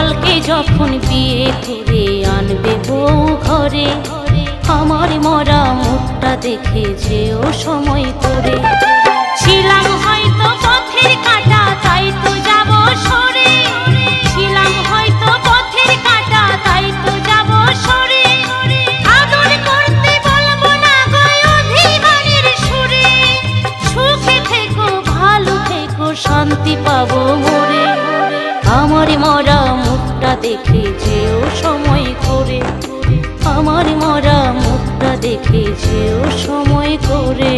কালকে যখন বিয়ে করে আনবে বউ ঘরে, আমার মরা মুখটা দেখে যেও সময় করে। ছিলাম হয়তো পথের কাঁটা তাই তো যাব সরে, ছিলাম হয়তো পথের কাঁটা তাই তো যাব সরে। আদর করতে বলবো না গো অভিমানের সুরে, সুখে থেকো ভালো থেকো শান্তি পাবো মোরে। আমার মরা মুখটা দেখে যেও সময় করে, আমার মরা মুখটা দেখে যেও সময় করে।